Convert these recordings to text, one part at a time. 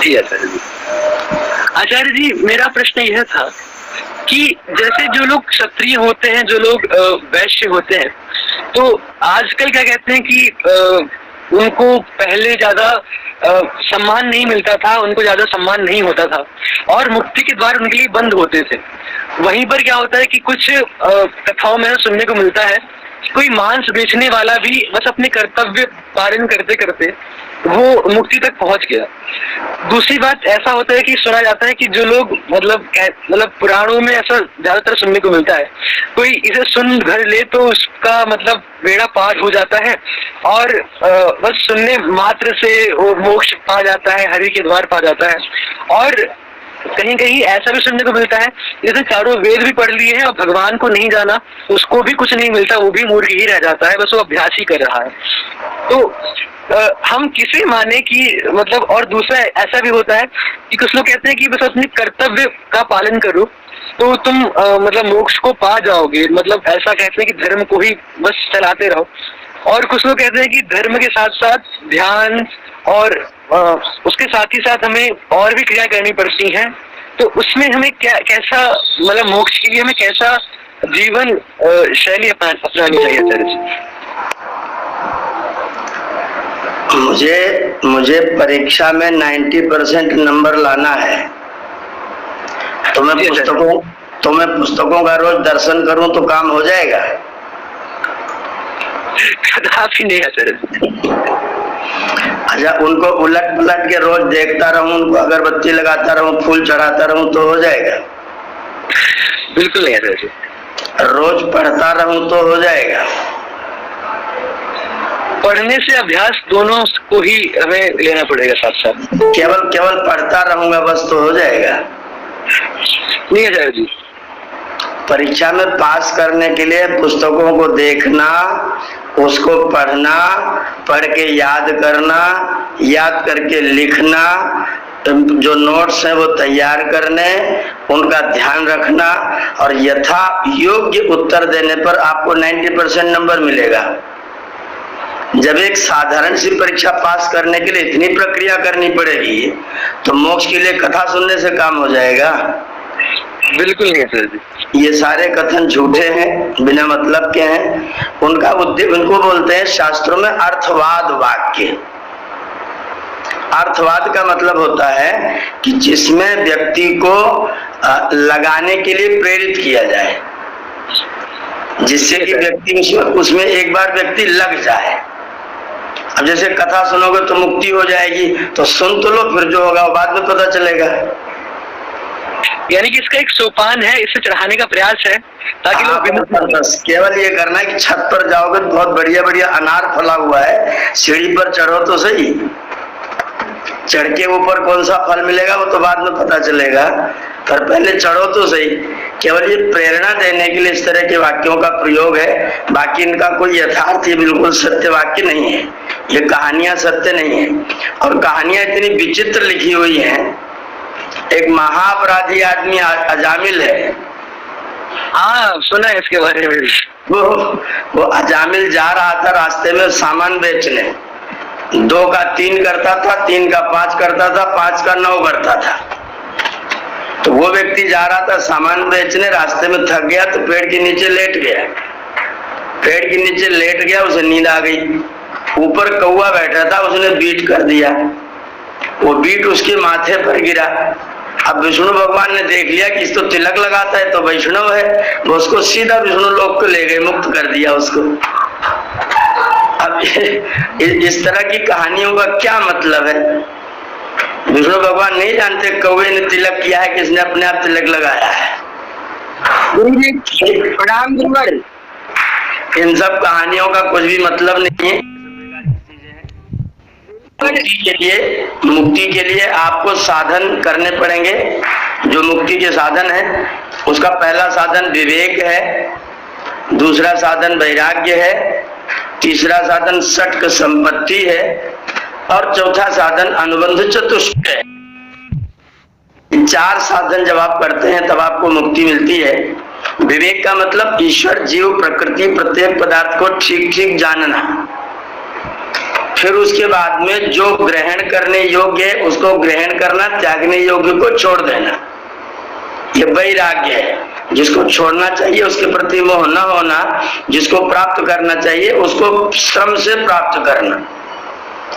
जी आचार्य जी। आचार्य जी, मेरा प्रश्न यह था कि जैसे जो लोग क्षत्रिय होते हैं, जो लोग वैश्य होते हैं, तो आजकल क्या कहते हैं कि उनको पहले ज्यादा सम्मान नहीं मिलता था, उनको ज्यादा सम्मान नहीं होता था और मुक्ति के द्वार उनके लिए बंद होते थे। वहीं पर क्या होता है कि कुछ कथाओं में सुनने को मिलता है कोई मांस बेचने वाला भी बस अपने कर्तव्य पालन करते करते वो मुक्ति तक पहुंच गया। दूसरी बात ऐसा होता है कि सुना जाता है कि जो लोग मतलब पुराणों में ऐसा ज्यादातर सुनने को मिलता है, कोई इसे सुन घर ले तो उसका मतलब बेड़ा पार हो जाता है और बस सुनने मात्र से वो मोक्ष पा जाता है, हरि के द्वार पा जाता है। और कहीं कहीं ऐसा भी सुनने को मिलता है जैसे चारों वेद भी पढ़ लिए हैं और भगवान को नहीं जाना, उसको भी कुछ नहीं मिलता, वो भी मूर्ख ही रह जाता है, बस वो अभ्यास ही कर रहा है। तो हम किसे माने कि मतलब, और दूसरा ऐसा भी होता है कि कुछ लोग कहते हैं कि बस अपने कर्तव्य का पालन करो तो तुम मतलब मोक्ष को पा जाओगे, मतलब ऐसा कहते हैं कि धर्म को ही बस चलाते रहो। और कुछ लोग कहते हैं कि धर्म के साथ साथ ध्यान और उसके साथ ही साथ हमें और भी क्रिया करनी पड़ती हैं, तो उसमें हमें क्या कैसा मतलब मोक्ष के लिए हमें कैसा जीवन शैली अपनानी चाहिए आचार्य जी? मुझे परीक्षा में 90% नंबर लाना है, तो मैं पुस्तकों का रोज दर्शन करूं तो काम हो जाएगा? कदापि नहीं आचार्य। अच्छा, उनको उलट पलट के रोज देखता रहूं, उनको अगरबत्ती लगाता रहूं, फूल चढ़ाता रहूं तो हो जाएगा? बिल्कुल नहीं आचार्य। रोज पढ़ता रहूं तो हो जाएगा? पढ़ने से अभ्यास दोनों को ही हमें लेना पड़ेगा साथ साथ। केवल पढ़ता रहूंगा बस तो हो जाएगा? नहीं आचार्य जी। परीक्षा में पास करने के लिए पुस्तकों को देखना, उसको पढ़ना, पढ़ के याद करना, याद करके लिखना, जो नोट्स हैं वो तैयार करने, उनका ध्यान रखना और यथा योग्य उत्तर देने पर आपको 90% नंबर मिलेगा। जब एक साधारण सी परीक्षा पास करने के लिए इतनी प्रक्रिया करनी पड़ेगी तो मोक्ष के लिए कथा सुनने से काम हो जाएगा? बिल्कुल नहीं सर जी। ये सारे कथन झूठे हैं, बिना मतलब के हैं। उनका उद्देश्य, उनको बोलते हैं शास्त्रों में अर्थवाद वाक्य। अर्थवाद का मतलब होता है कि जिसमें व्यक्ति को लगाने के लिए प्रेरित किया जाए, जिससे कि व्यक्ति उसमें एक बार व्यक्ति लग जाए। अब जैसे कथा सुनोगे तो मुक्ति हो जाएगी, तो सुन तो लो, फिर जो होगा वो बाद में पता चलेगा। यानी कि इसका एक सोपान है, इसे चढ़ाने का प्रयास है ताकि लोग बस केवल ये करना है कि छत पर जाओगे तो बहुत बढ़िया बढ़िया अनार फला हुआ है, सीढ़ी पर चढ़ो तो सही। चढ़ के ऊपर कौन सा फल मिलेगा वो तो बाद में पता चलेगा, पर पहले चढ़ो तो सही। केवल ये प्रेरणा देने के लिए इस तरह के वाक्यों का प्रयोग है, बाकी इनका कोई यथार्थ, ये बिल्कुल सत्य वाक्य नहीं है। ये कहानियां सत्य नहीं है, और कहानियां इतनी विचित्र लिखी हुई हैं। एक महाअपराधी आदमी अजामिल है, हाँ सुना है इसके बारे में। वो अजामिल जा रहा था रास्ते में सामान बेचने, 2 का 3 करता था, 3 का 5 करता था, 5 का 9 करता था। तो वो व्यक्ति जा रहा था सामान बेचने, रास्ते में थक गया तो पेड़ के नीचे लेट गया। पेड़ के नीचे लेट गया, उसे नींद आ गई। ऊपर कौवा बैठा था, उसने बीट कर दिया, वो बीट उसके माथे पर गिरा। अब विष्णु भगवान ने देख लिया कि इस तो तिलक लगाता है, तो वैष्णव है, वो उसको सीधा विष्णु लोक को ले गए, मुक्त कर दिया उसको। अब इस तरह की कहानियों का क्या मतलब है? विष्णु भगवान नहीं जानते कौवे ने तिलक किया है, किसने अपने आप तिलक लगाया है? प्रणाम गुरुवर। इन सब कहानियों का कुछ भी मतलब नहीं है। मुक्ति के लिए आपको साधन करने पड़ेंगे। जो मुक्ति के साधन है, उसका पहला साधन विवेक है, दूसरा साधन वैराग्य है, तीसरा साधन षट्क संपत्ति है, और चौथा साधन अनुबंध चतुष्ट है। 4 साधन जब आप करते हैं तब आपको मुक्ति मिलती है। विवेक का मतलब ईश्वर, जीव, प्रकृति, प्रत्येक पदार्थ को ठीक ठीक जानना। फिर उसके बाद में जो ग्रहण करने योग्य है उसको ग्रहण करना, त्यागने योग्य को छोड़ देना, ये वैराग्य है। जिसको छोड़ना चाहिए उसके प्रति मोह न होना, जिसको प्राप्त करना चाहिए उसको श्रम से प्राप्त करना,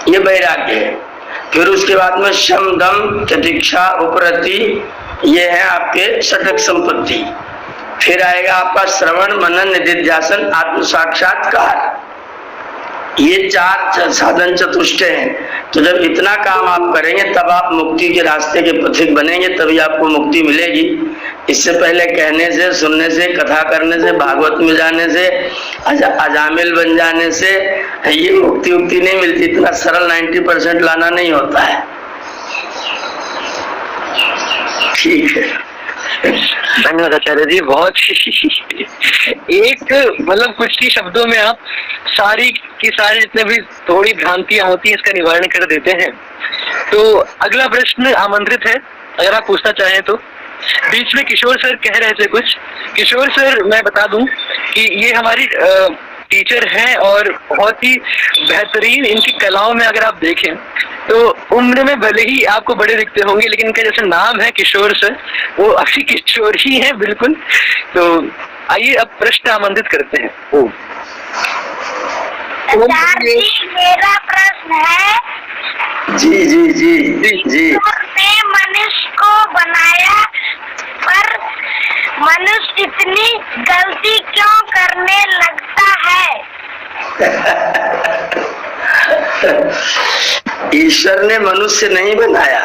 ये वैराग्य है। फिर उसके बाद में शम दम तितिक्षा उपरति, ये है आपके षटक संपत्ति। फिर आएगा आपका श्रवण मनन निधिध्यासन आत्म साक्षात्कार, ये 4 साधन चतुष्टय हैं। तो जब इतना काम आप करेंगे तब आप मुक्ति के रास्ते के पथिक बनेंगे, तभी आपको मुक्ति मिलेगी। इससे पहले कहने से, सुनने से, कथा करने से, भागवत में जाने से, अजामिल बन जाने से ये मुक्ति उक्ति नहीं मिलती। इतना सरल 90% लाना नहीं होता है। ठीक है, धन्यवाद आचार्य जी। बहुत एक मतलब कुछ ही शब्दों में आप सारी की सारी जितने भी थोड़ी भ्रांतियां होती हैं इसका निवारण कर देते हैं। तो अगला प्रश्न आमंत्रित है, अगर आप पूछना चाहें तो। बीच में किशोर सर कह रहे थे कुछ। किशोर सर, मैं बता दूं कि ये हमारी टीचर हैं और बहुत ही बेहतरीन, इनकी कलाओं में अगर आप देखें तो उम्र में भले ही आपको बड़े दिखते होंगे, लेकिन इनका जैसे नाम है किशोर सर, वो अभी किशोर ही हैं बिल्कुल। तो आइए अब प्रश्न आमंत्रित करते हैं। मेरा प्रश्न है। जी जी जी जी जी। ने मनुष्य को बनाया, पर मनुष्य इतनी गलती क्यों करने लगता है? ईश्वर ने मनुष्य नहीं बनाया,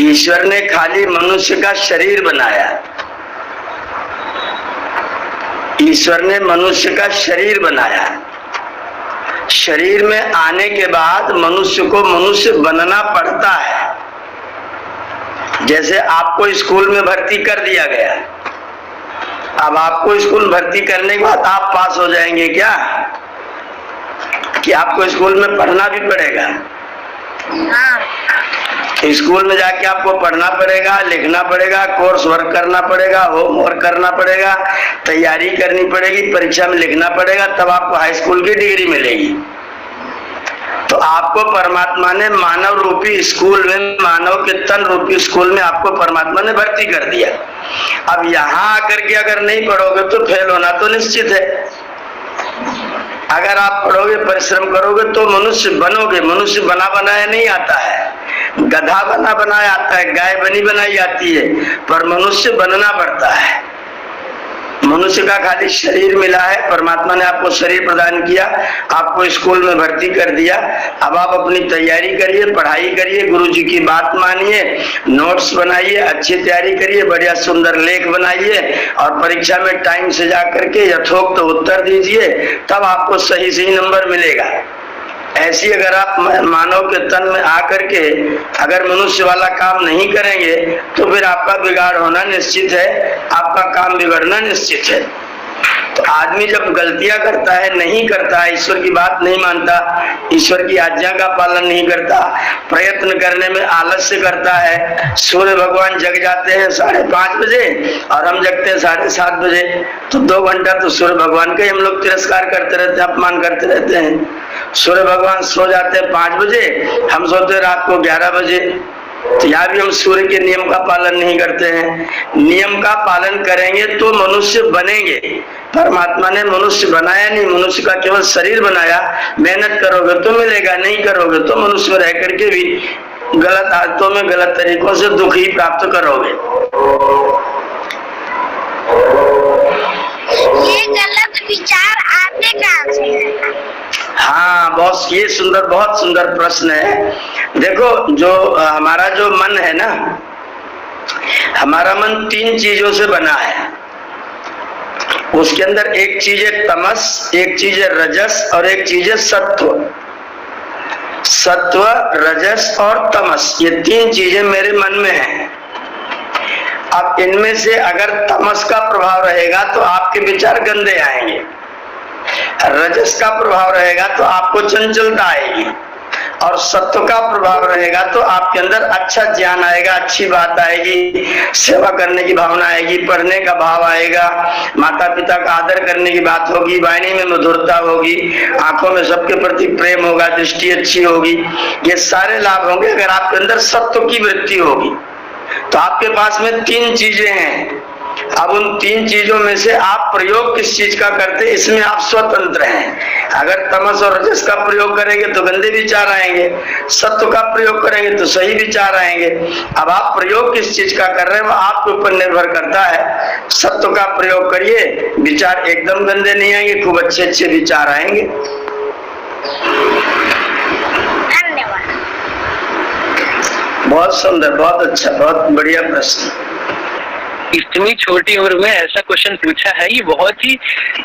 ईश्वर ने खाली मनुष्य का शरीर बनाया। ईश्वर ने मनुष्य का शरीर बनाया। शरीर में आने के बाद मनुष्य को मनुष्य बनना पड़ता है। जैसे आपको स्कूल में भर्ती कर दिया गया, अब आपको स्कूल भर्ती करने के बाद आप पास हो जाएंगे क्या? कि आपको स्कूल में पढ़ना भी पड़ेगा? स्कूल में जाके आपको पढ़ना पड़ेगा, लिखना पड़ेगा, कोर्स वर्क करना पड़ेगा, होमवर्क करना पड़ेगा, तैयारी करनी पड़ेगी, परीक्षा में लिखना पड़ेगा, तब आपको हाई स्कूल की डिग्री मिलेगी। तो आपको परमात्मा ने मानव रूपी स्कूल में, मानव के तन रूपी स्कूल में आपको परमात्मा ने भर्ती कर दिया। अब यहाँ आकर के अगर नहीं पढ़ोगे तो फेल होना तो निश्चित है। अगर आप पढ़ोगे, परिश्रम करोगे तो मनुष्य बनोगे। मनुष्य बना बनाया नहीं आता है, गधा बना बनाया आता है, गाय बनी बनाई आती है, पर मनुष्य बनना पड़ता है। मनुष्य का खाली शरीर मिला है, परमात्मा ने आपको शरीर प्रदान किया, आपको स्कूल में भर्ती कर दिया। अब आप अपनी तैयारी करिए, पढ़ाई करिए, गुरु जी की बात मानिए, नोट्स बनाइए, अच्छी तैयारी करिए, बढ़िया सुंदर लेख बनाइए और परीक्षा में टाइम से जा करके यथोक्त उत्तर दीजिए, तब आपको सही सही नंबर मिलेगा। ऐसी अगर आप मानव के तन में आकर के अगर मनुष्य वाला काम नहीं करेंगे तो फिर आपका बिगाड़ होना निश्चित है, आपका काम बिगड़ना निश्चित है। तो आदमी जब गलतियां करता है, नहीं करता है, ईश्वर की बात नहीं मानता, ईश्वर की आज्ञा का पालन नहीं करता, प्रयत्न करने में आलस्य करता है। सूर्य भगवान जग जाते हैं 5:30 बजे और हम जगते हैं 7:30 बजे, तो 2 घंटा तो सूर्य भगवान का ही हम लोग तिरस्कार करते रहते हैं, अपमान करते रहते हैं। सूर्य भगवान सो जाते हैं 5 बजे, हम सोते हैं रात को 11 बजे। तो यहाँ भी हम सूर्य के नियम का पालन नहीं करते हैं। नियम का पालन करेंगे तो मनुष्य बनेंगे। परमात्मा ने मनुष्य बनाया नहीं, मनुष्य का केवल शरीर बनाया। मेहनत करोगे तो मिलेगा, नहीं करोगे तो मनुष्य में रह करके भी गलत आदतों में, गलत तरीकों से दुख ही प्राप्त करोगे। ये गलत विचार आते कहाँ से हैं? हाँ, बहुत सुंदर प्रश्न है। देखो, जो हमारा जो मन है ना, हमारा मन 3 चीजों से बना है। उसके अंदर एक चीज है तमस, एक चीज है रजस और एक चीज है सत्व। सत्व, रजस और तमस, ये 3 चीजें मेरे मन में हैं। अब इनमें से अगर तमस का प्रभाव रहेगा तो आपके विचार गंदे आएंगे, रजस का प्रभाव रहेगा तो आपको चंचलता आएगी, और सत्व का प्रभाव रहेगा तो आपके अंदर अच्छा ज्ञान आएगा, अच्छी बात आएगी, सेवा करने की भावना आएगी, पढ़ने का भाव आएगा, माता पिता का आदर करने की बात होगी, वाणी में मधुरता होगी, आंखों में सबके प्रति प्रेम होगा, दृष्टि अच्छी होगी। ये सारे लाभ होंगे अगर आपके अंदर सत्व की वृत्ति होगी। तो आपके पास में 3 चीजें हैं। अब उन 3 चीजों में से आप प्रयोग किस चीज का करते, इसमें आप स्वतंत्र हैं। अगर तमस और रजस का प्रयोग करेंगे तो गंदे विचार आएंगे, सत्व का प्रयोग करेंगे तो सही विचार आएंगे। अब आप प्रयोग किस चीज का कर रहे हैं वो आपके ऊपर निर्भर करता है। सत्व का प्रयोग करिए, विचार एकदम गंदे नहीं आएंगे, खूब अच्छे अच्छे विचार आएंगे। धन्यवाद। बहुत सुंदर, बहुत अच्छा, बहुत बढ़िया प्रश्न। इतनी छोटी उम्र में ऐसा क्वेश्चन पूछा है, ये बहुत ही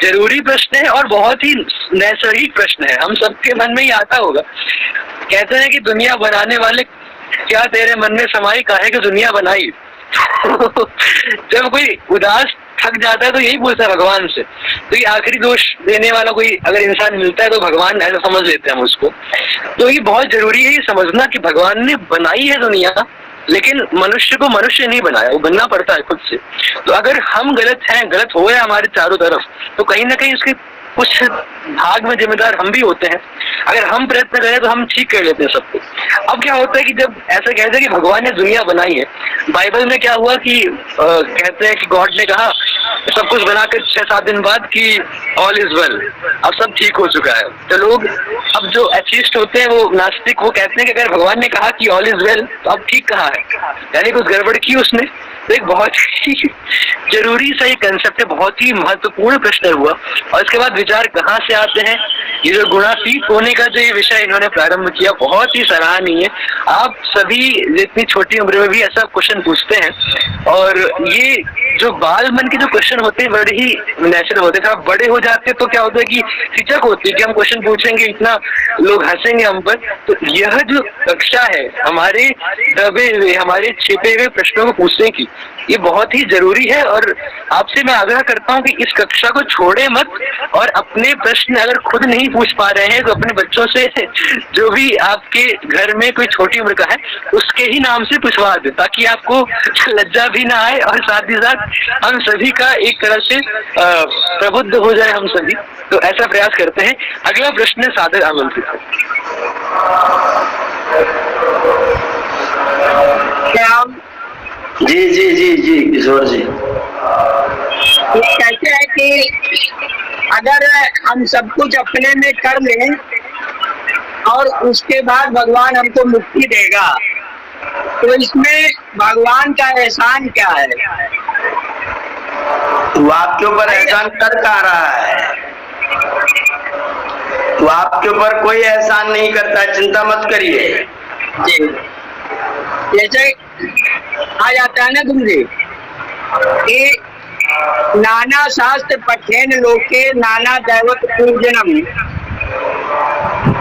जरूरी प्रश्न है और बहुत ही नैसर्गिक प्रश्न है, हम सबके मन में ही आता होगा। कहते हैं कि दुनिया बनाने वाले क्या तेरे मन में समाई, काहे कि दुनिया बनाई। जब कोई उदास थक जाता है तो यही पूछता है भगवान से, तो ये आखिरी दोष देने वाला कोई अगर इंसान मिलता है तो भगवान ऐसा समझ लेते हैं हम उसको। तो ये बहुत जरूरी है ये समझना कि भगवान ने बनाई है दुनिया, लेकिन मनुष्य को मनुष्य नहीं बनाया, वो बनना पड़ता है खुद से। तो अगर हम गलत हैं, गलत हो रहे हैं हमारे चारों तरफ, तो कहीं ना कहीं उसके कुछ भाग में जिम्मेदार हम भी होते हैं। अगर हम प्रयत्न करें तो हम ठीक कर लेते हैं सब कुछ। अब क्या होता है कि जब ऐसा कहते हैं कि भगवान ने दुनिया बनाई है, बाइबल में क्या हुआ कि कहते हैं कि गॉड ने कहा सब कुछ बनाकर 6-7 दिन बाद कि ऑल इज वेल, अब सब ठीक हो चुका है। तो लोग अब जो एथिस्ट होते हैं, वो नास्तिक, वो कहते हैं कि अगर भगवान ने कहा कि ऑल इज वेल तो अब ठीक कहा है, यानी कुछ गड़बड़ की उसने। तो एक बहुत ही जरूरी सा ये कंसेप्ट है, बहुत ही महत्वपूर्ण प्रश्न हुआ। और इसके बाद विचार कहाँ से आते हैं, ये जो गुणातीत होने का जो ये विषय इन्होंने प्रारंभ किया, बहुत ही सराहनीय है। आप सभी इतनी छोटी उम्र में भी ऐसा क्वेश्चन पूछते हैं, और ये जो बाल मन के जो क्वेश्चन होते हैं बड़े ही नेचुरल होते हैं। आप बड़े हो जाते हैं तो क्या होता है कि हिचक होती है कि हम क्वेश्चन पूछेंगे, इतना लोग हंसेंगे हम पर। तो यह जो कक्षा है हमारे दबे हुए, हमारे छिपे हुए प्रश्नों को पूछने की, ये बहुत ही जरूरी है। और आपसे मैं आग्रह करता हूँ कि इस कक्षा को छोड़े मत, और अपने प्रश्न अगर खुद नहीं पूछ पा रहे हैं तो अपने बच्चों से, जो भी आपके घर में कोई छोटी उम्र का है, उसके ही नाम से पूछवा दे, ताकि आपको लज्जा भी ना आए और साथ ही साथ हम सभी का एक तरह से प्रबुद्ध हो जाए हम सभी। तो ऐसा प्रयास करते हैं। अगला प्रश्न सादर आमंत्रित है। जी जी जी जी किशोर जी, कहते हैं कि अगर हम सब कुछ अपने में कर लें और उसके बाद भगवान हमको मुक्ति देगा, तो इसमें भगवान का एहसान क्या है? वो आपके ऊपर एहसान कर कहाँ रहा है? वो आपके ऊपर कोई एहसान नहीं करता है, चिंता मत करिए। जी, जैसे आ जाता है ना गुरु जी कि नाना शास्त्र पठेन लोके नाना दैवत पूजनम,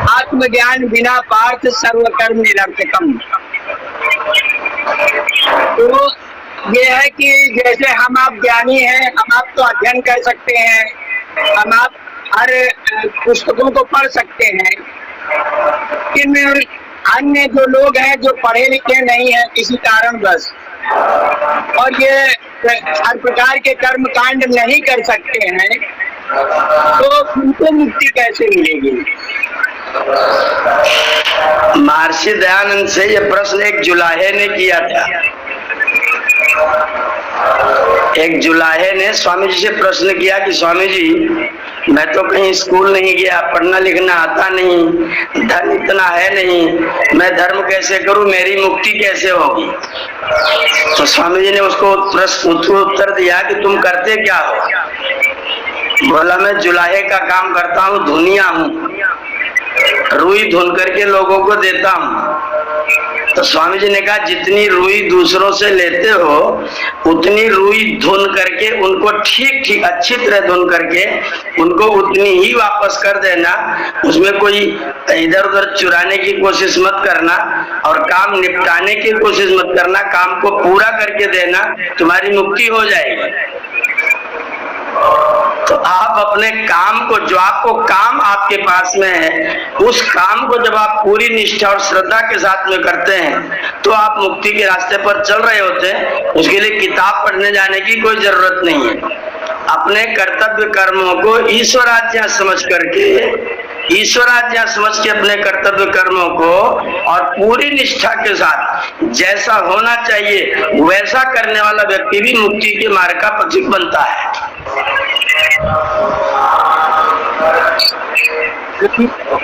आत्मज्ञान बिना पार्थ सर्वकर्म निरर्थकम। तो ये है कि जैसे हम आप ज्ञानी हैं, हम आप तो अध्ययन कर सकते हैं, हम आप हर पुस्तकों को पढ़ सकते हैं, लेकिन अन्य जो लोग हैं जो पढ़े लिखे नहीं हैं किसी कारणवश, और ये हर प्रकार के कर्म कांड नहीं कर सकते हैं, तो उनको मुक्ति कैसे मिलेगी? महर्षि दयानंद से यह प्रश्न एक जुलाहे ने किया था। एक जुलाहे ने स्वामी जी से प्रश्न किया कि स्वामी जी, मैं तो कहीं स्कूल नहीं गया, पढ़ना लिखना आता नहीं, धन इतना है नहीं, मैं धर्म कैसे करूं, मेरी मुक्ति कैसे होगी? तो स्वामी जी ने उसको प्रश्न उत्तर दिया कि तुम करते क्या हो? बोला, मैं जुलाहे का काम करता हूँ, धुनिया हूँ, रुई धुन करके लोगों को देता हूँ। तो स्वामी जी ने कहा, जितनी रुई दूसरों से लेते हो उतनी रुई धुन करके उनको ठीक ठीक अच्छी तरह धुन करके उनको उतनी ही वापस कर देना, उसमें कोई इधर उधर चुराने की कोशिश मत करना और काम निपटाने की कोशिश मत करना, काम को पूरा करके देना, तुम्हारी मुक्ति हो जाएगी। तो आप अपने काम को, जो आपको काम आपके पास में है, उस काम को जब आप पूरी निष्ठा और श्रद्धा के साथ में करते हैं तो आप मुक्ति के रास्ते पर चल रहे होते हैं। उसके लिए किताब पढ़ने जाने की कोई जरूरत नहीं है। अपने कर्तव्य कर्मों को ईश्वराज्ञा समझ के अपने कर्तव्य कर्मों को और पूरी निष्ठा के साथ जैसा होना चाहिए वैसा करने वाला व्यक्ति भी मुक्ति के मार्ग का पथिक बनता है।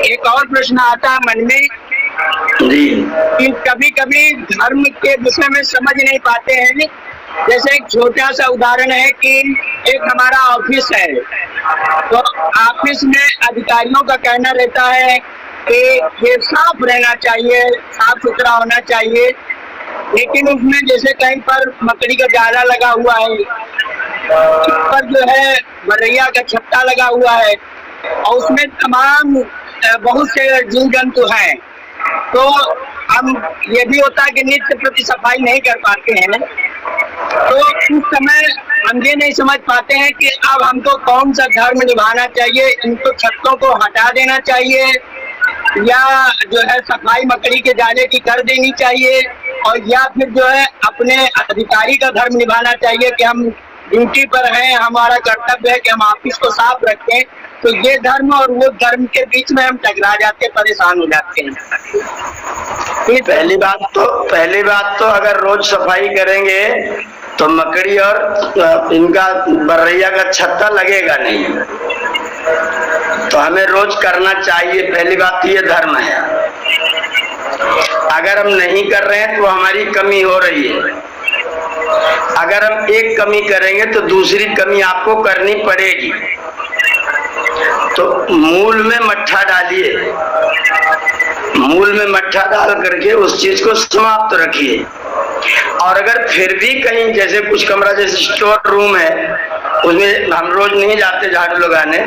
एक और प्रश्न आता है मन में जी, कि कभी कभी धर्म के विषय में समझ नहीं पाते हैं। जैसे एक छोटा सा उदाहरण है कि एक हमारा ऑफिस है, तो ऑफिस में अधिकारियों का कहना रहता है कि ये साफ रहना चाहिए, साफ सुथरा होना चाहिए, लेकिन उसमें जैसे कहीं पर मकड़ी का जाला लगा हुआ है, पर जो है बरैया का छत्ता लगा हुआ है और उसमें तमाम बहुत से जीव जंतु हैं, तो हम ये भी होता है कि नित्य प्रति सफाई नहीं कर पाते हैं। तो उस समय हम ये नहीं समझ पाते हैं कि अब हमको कौन सा धर्म निभाना चाहिए, इनको छत्तों को हटा देना चाहिए या जो है सफाई मकड़ी के जाले की कर देनी चाहिए, और या फिर जो है अपने अधिकारी का धर्म निभाना चाहिए कि हम ड्यूटी पर हैं, हमारा कर्तव्य है कि हम ऑफिस को साफ रखें। तो ये धर्म और वो धर्म के बीच में हम टकरा जाते, परेशान हो जाते हैं। पहली बात तो अगर रोज सफाई करेंगे तो मकड़ी और इनका बरैया का छत्ता लगेगा नहीं, तो हमें रोज करना चाहिए। पहली बात तो ये धर्म है। अगर हम नहीं कर रहे हैं तो हमारी कमी हो रही है। अगर हम एक कमी करेंगे तो दूसरी कमी आपको करनी पड़ेगी। तो मूल में मट्ठा डालिए, मूल में मट्ठा डाल करके उस चीज को समाप्त रखिए। और अगर फिर भी कहीं जैसे कुछ कमरा जैसे स्टोर रूम है, उसमें हम रोज नहीं जाते झाड़ू लगाने,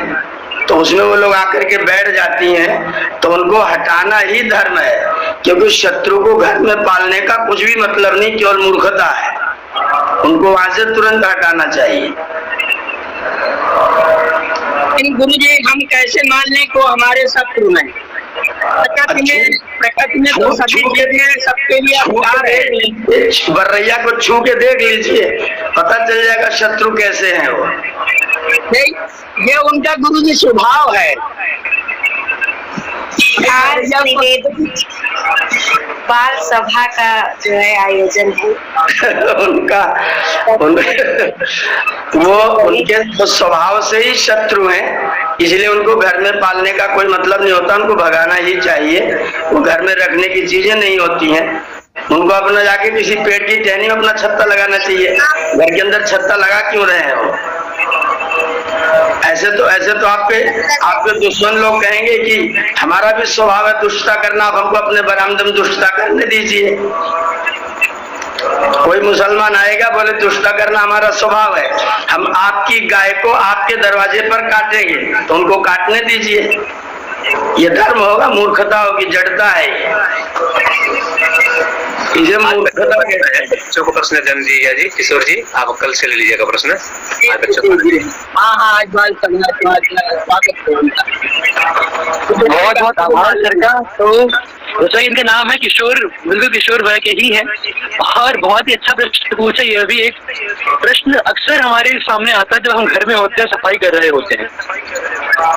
तो उसमें वो लोग आकर के बैठ जाती हैं, तो उनको हटाना ही धर्म है। क्योंकि शत्रु को घर में पालने का कुछ भी मतलब नहीं, केवल मूर्खता है। उनको वहां से तुरंत हटाना चाहिए। गुरु जी, हम कैसे मान लें को हमारे शत्रु में? प्रकृति में तो सभी चीजें सबके लिए अधिकार है। बरैया को छू के देख लीजिए, पता चल जाएगा शत्रु कैसे हैं वो। नहीं, ये उनका गुरु जी स्वभाव है। बाल सभा का जो है आयोजन है उनके स्वभाव से ही शत्रु हैं, इसलिए उनको घर में पालने का कोई मतलब नहीं होता। उनको भगाना ही चाहिए। वो घर में रखने की चीजें नहीं होती हैं। उनको अपना जाके किसी पेड़ की टहनी में अपना छत्ता लगाना चाहिए। घर के अंदर छत्ता लगा क्यों रहे हैं वो? ऐसे तो आपके दुश्मन लोग कहेंगे कि हमारा भी स्वभाव है दुष्टता करना, आप हमको अपने बरामदे में दुष्टता करने दीजिए। कोई मुसलमान आएगा बोले दुष्टता करना हमारा स्वभाव है, हम आपकी गाय को आपके दरवाजे पर काटेंगे, तो उनको काटने दीजिए। ये धर्म होगा? मूर्खता होगी, जड़ता है। इसे मूर्खता कहते हैं। बच्चों को प्रश्न जन्म दीजिएगा जी। किशोर जी, आप कल से ले लीजिएगा प्रश्न। हाँ, बहुत बहुत आभार सर का। तो दोस्तों, इनका नाम है किशोर, बिल्कुल किशोर भाई के ही है, और बहुत ही अच्छा प्रश्न पूछा। यह भी एक प्रश्न अक्सर हमारे सामने आता है जब हम घर में होते हैं, सफाई कर रहे होते हैं,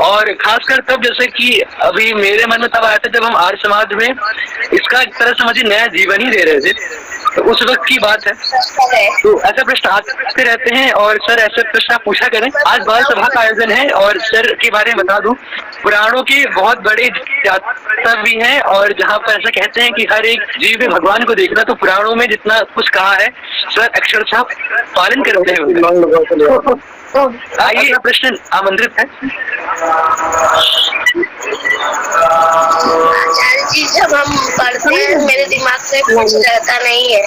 और खासकर तब जैसे कि अभी मेरे मन में तब आया था जब हम आर्य समाज में इसका एक तरह से मुझे नया जीवन ही दे रहे थे, तो उस वक्त की बात है। तो ऐसे प्रश्न आते रहते हैं और सर ऐसे प्रश्न आप पूछा करें। आज बाल सभा का आयोजन है और सर के बारे में बता दूं, पुराणों के बहुत बड़े जातक भी हैं और जहाँ पर ऐसा कहते हैं कि हर एक जीव में भगवान को देखना, तो पुराणों में जितना कुछ कहा है सर अक्षरशः पालन करते हैं। आइए, प्रश्न आमंत्रित है। आचार्य जी, जब हम पढ़ते हैं मेरे दिमाग में कुछ रहता नहीं है।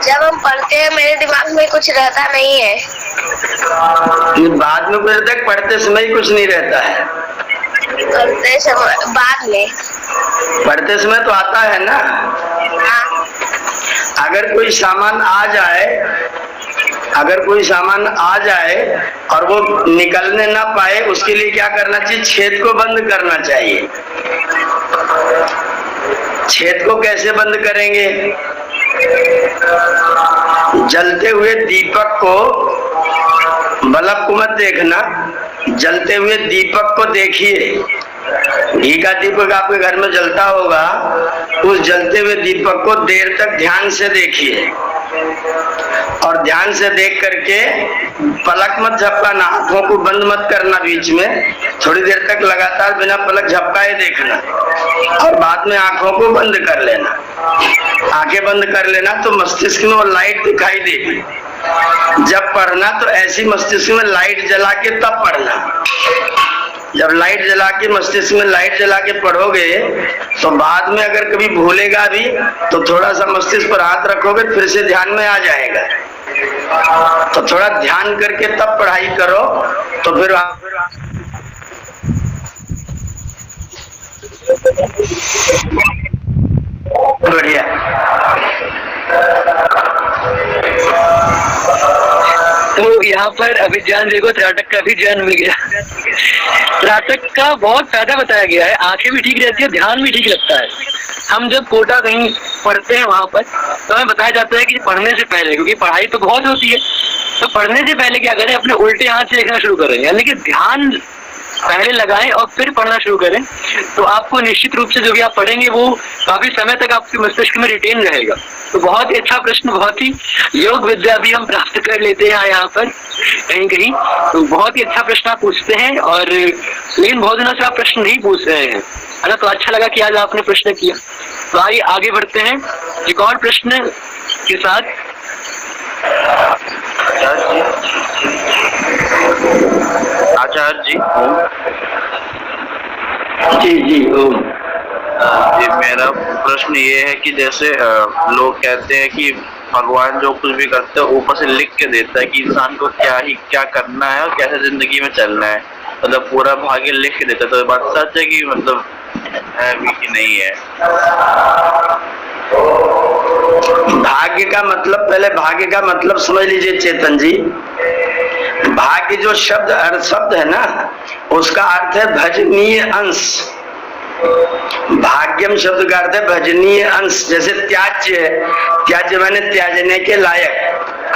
जब हम पढ़ते हैं मेरे दिमाग में कुछ रहता नहीं है। बाद में पढ़ते समय कुछ नहीं रहता है। पढ़ते समय बाद में पढ़ते समय तो आता है ना। हाँ। अगर कोई सामान आ जाए अगर कोई सामान आ जाए और वो निकलने ना पाए, उसके लिए क्या करना चाहिए? छेद को बंद करना चाहिए। छेद को कैसे बंद करेंगे? जलते हुए दीपक को, बल्ब को मत देखना, जलते हुए दीपक को देखिए। घी का दीपक आपके घर में जलता होगा, उस जलते हुए दीपक को देर तक ध्यान से देखिए और ध्यान से देख करके पलक मत झपकाना, आंखों को बंद मत करना, बीच में थोड़ी देर तक लगातार बिना पलक झपकाए देखना और बाद में आंखों को बंद कर लेना। आंखें बंद कर लेना तो मस्तिष्क में वो लाइट दिखाई देगी। जब पढ़ना तो ऐसी मस्तिष्क में लाइट जला के तब पढ़ना। जब लाइट जला के, मस्तिष्क में लाइट जला के पढ़ोगे तो बाद में अगर कभी भूलेगा भी तो थोड़ा सा मस्तिष्क पर हाथ रखोगे, फिर से ध्यान में आ जाएगा। तो थोड़ा ध्यान करके तब पढ़ाई करो तो फिर बढ़िया। तो यहाँ पर अभिज्ञान देखो, त्राटक का भी ज्ञान मिल गया। त्राटक का बहुत फायदा बताया गया है, आंखें भी ठीक रहती है, ध्यान भी ठीक लगता है। हम जब कोटा कहीं पढ़ते हैं वहां पर तो हमें बताया जाता है कि पढ़ने से पहले, क्योंकि पढ़ाई तो बहुत होती है, तो पढ़ने से पहले क्या करें? अपने उल्टे हाथ से लिखना शुरू करें, यानी कि ध्यान पहले लगाएं और फिर पढ़ना शुरू करें। तो आपको निश्चित रूप से जो भी आप पढ़ेंगे वो काफी समय तक आपके मस्तिष्क में रिटेन रहेगा। तो बहुत ही अच्छा प्रश्न, बहुत ही योग विद्या भी हम प्राप्त कर लेते हैं यहाँ पर कहीं कहीं। तो बहुत ही अच्छा प्रश्न आप पूछते हैं, और लेकिन बहुत दिनों से आप प्रश्न नहीं पूछ रहे हैं, है ना? तो अच्छा लगा कि आज आपने प्रश्न किया। तो आइए आगे बढ़ते हैं एक और प्रश्न के साथ। आचार्य जी, जी जी जी मेरा प्रश्न ये है कि जैसे लोग कहते हैं कि भगवान जो कुछ भी करते हैं ऊपर से लिख के देता है कि इंसान को क्या करना है और कैसे जिंदगी में चलना है, मतलब पूरा भाग्य लिख के देता है। तो ये बात सच है कि मतलब है भी कि नहीं है? भाग्य का मतलब, पहले भाग्य का मतलब समझ लीजिए चेतन जी। भाग्य जो शब्द है ना, उसका अर्थ है भजनीय अंश। भाग्यम शब्द का अर्थ है भजनीय अंश। जैसे त्याज्य है, त्याज्य माने त्याजने के लायक,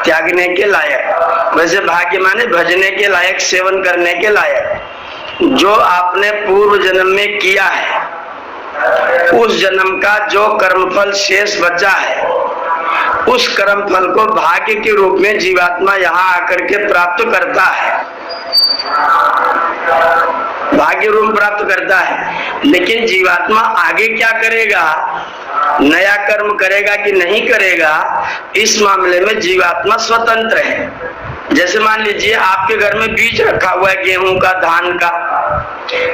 त्यागने के लायक। वैसे भाग्य माने भजने के लायक, सेवन करने के लायक। जो आपने पूर्व जन्म में किया है, उस जन्म का जो कर्मफल शेष बचा है, उस कर्मफल को भाग्य के रूप में जीवात्मा यहाँ आकर के प्राप्त करता है, भाग्य रूप प्राप्त करता है। लेकिन जीवात्मा आगे क्या करेगा, नया कर्म करेगा कि नहीं करेगा, इस मामले में जीवात्मा स्वतंत्र है। जैसे मान लीजिए आपके घर में बीज रखा हुआ है गेहूं का, धान का।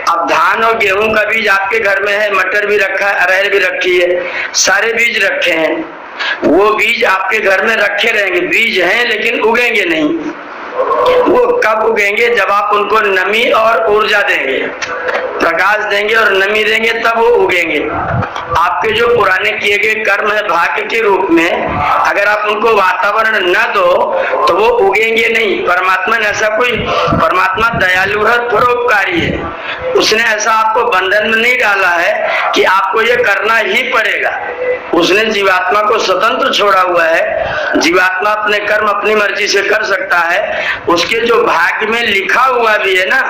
अब धान और गेहूं का बीज आपके घर में है, मटर भी रखा है, अरहर भी रखी है, सारे बीज रखे हैं। वो बीज आपके घर में रखे रहेंगे, बीज हैं लेकिन उगेंगे नहीं। वो कब उगेंगे? जब आप उनको नमी और ऊर्जा देंगे, प्रकाश देंगे और नमी देंगे, तब वो उगेंगे। आपके जो पुराने किए गए कर्म है भाग्य के रूप में, अगर आप उनको वातावरण न दो तो वो उगेंगे नहीं। परमात्मा ने ऐसा कोई, परमात्मा दयालु है, परोपकारी है। उसने ऐसा आपको बंधन में नहीं डाला है कि आपको ये करना ही पड़ेगा। उसने जीवात्मा को स्वतंत्र छोड़ा हुआ है। जीवात्मा अपने कर्म अपनी मर्जी से कर सकता है। उसके जो भाग्य में लिखा हुआ भी है ना,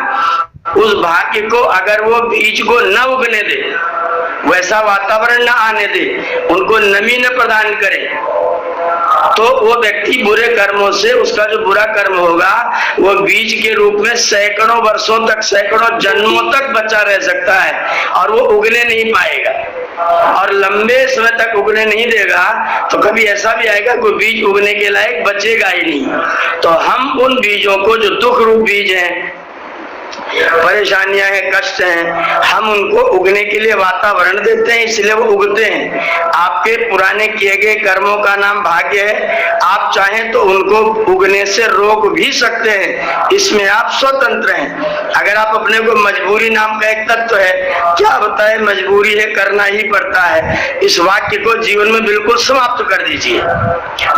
उस भाग्य को अगर वो बीज को न उगने दे, वैसा वातावरण न आने दे, उनको नमी न प्रदान करे, तो वो व्यक्ति बुरे कर्मों से, उसका जो बुरा कर्म होगा वो बीज के रूप में सैकड़ों वर्षों तक, सैकड़ों जन्मों तक बचा रह सकता है और वो उगने नहीं पाएगा। और लंबे समय तक उगने नहीं देगा तो कभी ऐसा भी आएगा कोई बीज उगने के लायक बचेगा ही नहीं। तो हम उन बीजों को, जो दुख रूप बीज हैं, परेशानियां हैं, कष्ट हैं, हम उनको उगने के लिए वातावरण देते हैं, इसलिए वो उगते हैं। आपके पुराने किए गए कर्मों का नाम भाग्य है। आप चाहें तो उनको उगने से रोक भी सकते हैं, इसमें आप स्वतंत्र हैं। अगर आप अपने को मजबूरी नाम का एक तत्व है, क्या बताए, मजबूरी है, करना ही पड़ता है, इस वाक्य को जीवन में बिल्कुल समाप्त कर दीजिए।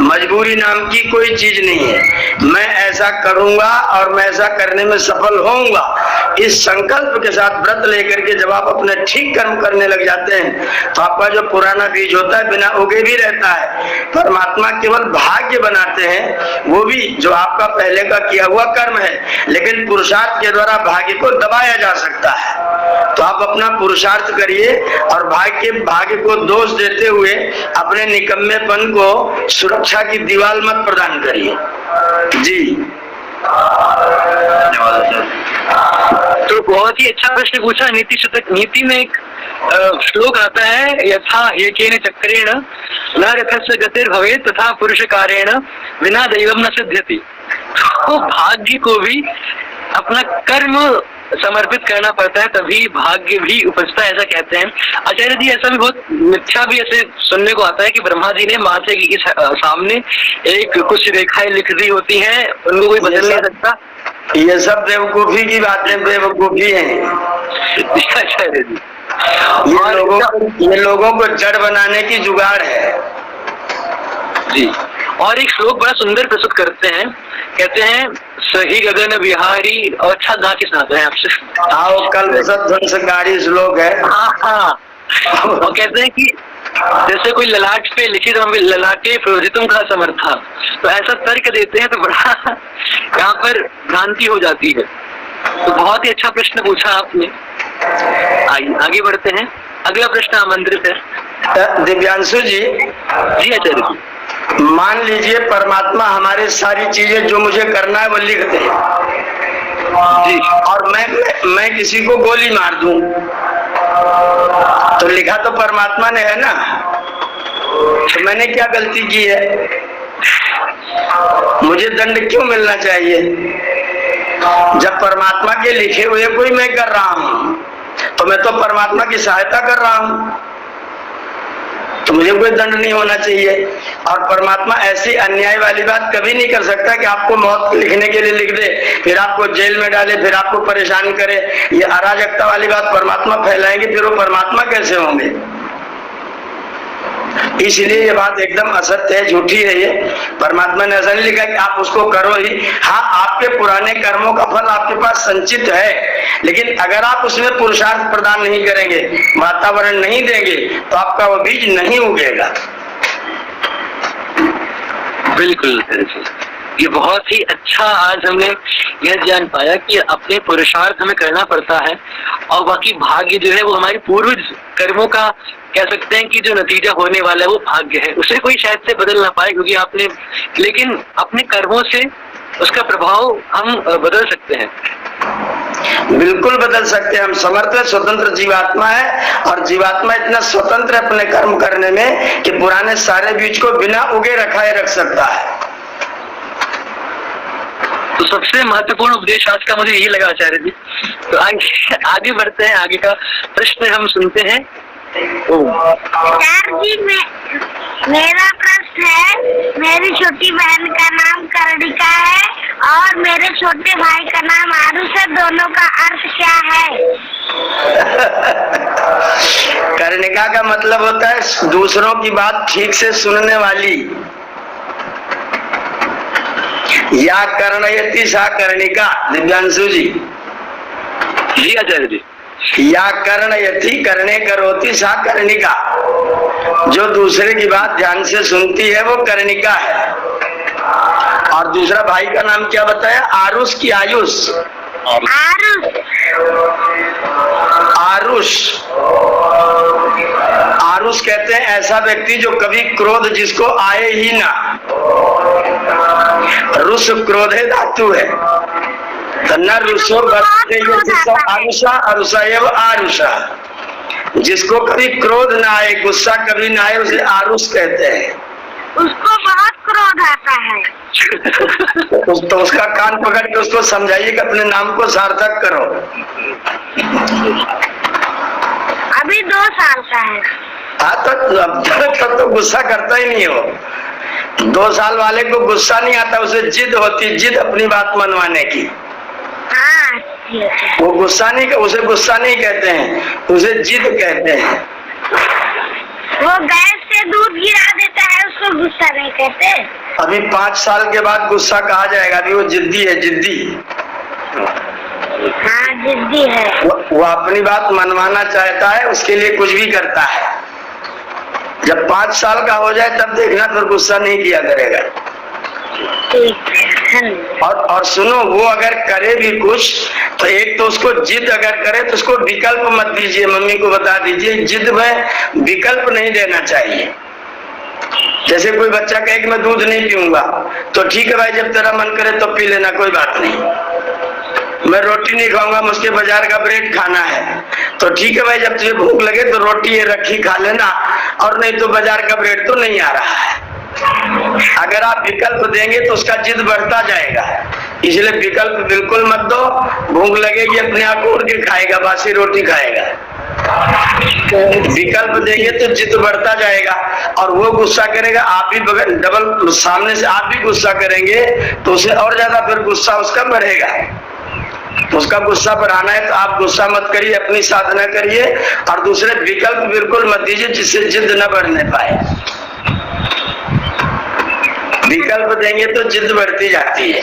मजबूरी नाम की कोई चीज नहीं है। मैं ऐसा करूंगा और मैं ऐसा करने में सफल होऊंगा, इस संकल्प के साथ व्रत लेकर के जब आप अपने ठीक कर्म करने लग जाते हैं तो आपका जो पुराना बीज होता है बिना उगे भी रहता है। परमात्मा केवल भाग्य बनाते हैं, वो भी जो आपका पहले का किया हुआ कर्म है, लेकिन पुरुषार्थ के द्वारा भाग्य को दबाया जा सकता है। तो आप अपना पुरुषार्थ करिए और भाग्य को दोष देते हुए अपने निकम्मेपन को सुरक्षा की दीवार मत प्रदान करिए। जी धन्यवाद सर। तो बहुत ही अच्छा प्रश्न पूछा। नीति शतक, नीति में एक श्लोक आता है, यथा एकेन चक्रेण न रथस्य गतिर्भवेत् तथा पुरुषकारेण विना दैवम न सिद्ध्यति। तो भाग्य को भी अपना कर्म समर्पित करना पड़ता है, तभी भाग्य भी उपजता है, ऐसा कहते हैं आचार्य जी। ऐसा भी बहुत मिथ्या भी ऐसे सुनने को आता है कि ब्रह्मा जी ने माँ से इस सामने एक कुछ रेखाएं लिख दी होती हैं, उनको कोई बदल नहीं सकता। ये सब बेवकूफी की बातें, बेवकूफी है। आचार्य जी, ये लोगों को जड़ बनाने की जुगाड़ है जी। और एक श्लोक बड़ा सुंदर प्रस्तुत करते हैं, कहते हैं सही गगन बिहारी, और अच्छा गा के सुनाते हैं आपसे। आओ कल ध्वंसकारी श्लोक है। हाँ, वो कहते हैं कि जैसे कोई ललाट पे लिखित ललाटे प्रोजितुम का समर्था, तो ऐसा तर्क देते हैं तो बड़ा यहाँ पर भ्रांति हो जाती है। तो बहुत ही अच्छा प्रश्न पूछा आपने। आइए आगे बढ़ते हैं, अगला प्रश्न आमंत्रित है। दिव्यांशु जी। जी आचार्य जी। मान लीजिए परमात्मा हमारे सारी चीजें जो मुझे करना है वो लिख दे जी, और मैं किसी को गोली मार दूं, तो लिखा तो परमात्मा ने है ना, तो मैंने क्या गलती की है? मुझे दंड क्यों मिलना चाहिए? जब परमात्मा के लिखे हुए कोई मैं कर रहा हूं तो मैं तो परमात्मा की सहायता कर रहा हूं, तो मुझे कोई दंड नहीं होना चाहिए। और परमात्मा ऐसी अन्याय वाली बात कभी नहीं कर सकता कि आपको मौत लिखने के लिए लिख दे, फिर आपको जेल में डाले, फिर आपको परेशान करे। ये अराजकता वाली बात परमात्मा फैलाएंगे, फिर वो परमात्मा कैसे होंगे? इसलिए ये बात एकदम असत्य है, झूठी है। ये परमात्मा ने ऐसा नहीं लिखा कि आप उसको करो ही। हाँ, आपके पुराने कर्मों का फल आपके पास संचित है, लेकिन अगर आप उसमें पुरुषार्थ प्रदान नहीं करेंगे, वातावरण नहीं देंगे, तो आपका वो बीज नहीं उगेगा। बिल्कुल, ये बहुत ही अच्छा आज हमने यह जान पाया कि अपने पुरुषार्थ हमें करना पड़ता है, और बाकी भाग्य जो है वो हमारे पूर्वज कर्मों का कह सकते हैं कि जो नतीजा होने वाला है वो भाग्य है, उसे कोई शायद से बदल ना पाए, क्योंकि आपने, लेकिन अपने कर्मों से उसका प्रभाव हम बदल सकते हैं। बिल्कुल बदल सकते हैं हम। समर्थ स्वतंत्र जीवात्मा है, और जीवात्मा इतना स्वतंत्र है अपने कर्म करने में कि पुराने सारे बीज को बिना उगे रखाए रख सकता है। तो सबसे महत्वपूर्ण उपदेश आज का मुझे यही लगा आचार्य जी। तो आगे बढ़ते हैं, आगे का प्रश्न हम सुनते हैं। सर जी, मेरा प्रश्न है, मेरी छोटी बहन का नाम कर्णिका है और मेरे छोटे भाई का नाम आरुष है, दोनों का अर्थ क्या है? कर्णिका का मतलब होता है दूसरों की बात ठीक से सुनने वाली। या कर्णयति सा कर्णिका। दिव्यांशु जी। जी आचार्य जी। या कर्णयति करने करोति सा कर्णिका। जो दूसरे की बात ध्यान से सुनती है वो कर्णिका है। और दूसरा भाई का नाम क्या बताया? आरुष की आयुष? आरुष। आरुष कहते हैं ऐसा व्यक्ति जो कभी क्रोध जिसको आए ही ना। रुष क्रोधे धातु है, तो न रुषो आरुषा अरुषा एव आरुषा। जिसको कभी क्रोध ना आए, गुस्सा कभी ना आए, उसे आरुष कहते हैं। उसको बहुत क्रोध आता है। तो उसका कान पकड़ के उसको समझाइए कि अपने नाम को सार्थक करो। अभी 2 साल का है। हाँ तब तो गुस्सा करता ही नहीं हो। 2 साल वाले को गुस्सा नहीं आता, उसे जिद होती, जिद अपनी बात मनवाने की। हाँ ठीक है। वो गुस्सा नहीं, उसे गुस्सा नहीं कहते हैं, उसे जिद कहते हैं। वो गैस से दूध गिरा देता है, उसको गुस्सा नहीं कहते। अभी 5 साल के बाद गुस्सा कहा जाएगा, अभी वो जिद्दी है, जिद्दी। हाँ जिद्दी है। वो अपनी बात मनवाना चाहता है, उसके लिए कुछ भी करता है। जब 5 साल का हो जाए तब देखना, फिर गुस्सा नहीं किया करेगा। ठीक है। और सुनो, वो अगर करे भी कुछ तो एक तो उसको जिद अगर करे तो उसको विकल्प मत दीजिए, मम्मी को बता दीजिए जिद में विकल्प नहीं देना चाहिए। जैसे कोई बच्चा कहे कि मैं दूध नहीं पीऊंगा, तो ठीक है भाई, जब तेरा मन करे तो पी लेना, कोई बात नहीं। मैं रोटी नहीं खाऊंगा, मुझे बाजार का ब्रेड खाना है, तो ठीक है भाई, जब तुझे भूख लगे तो रोटी ये रखी खा लेना, और नहीं तो बाजार का ब्रेड तो नहीं आ रहा है। अगर आप विकल्प देंगे तो उसका जिद बढ़ता जाएगा, इसलिए विकल्प बिल्कुल मत दो। भूख लगेगी अपने आप उड़ के खाएगा, बासी रोटी खाएगा। विकल्प देंगे तो जिद बढ़ता जाएगा और वो गुस्सा करेगा, आप भी बगल डबल सामने से आप भी गुस्सा करेंगे तो उसे और ज्यादा फिर गुस्सा उसका बढ़ेगा। तो उसका गुस्सा बढ़ाना है तो आप गुस्सा मत करिए, अपनी साधना करिए, और दूसरे विकल्प बिल्कुल मत दीजिए जिससे जिद न बढ़ने पाए। विकल्प देंगे तो जिद बढ़ती जाती है।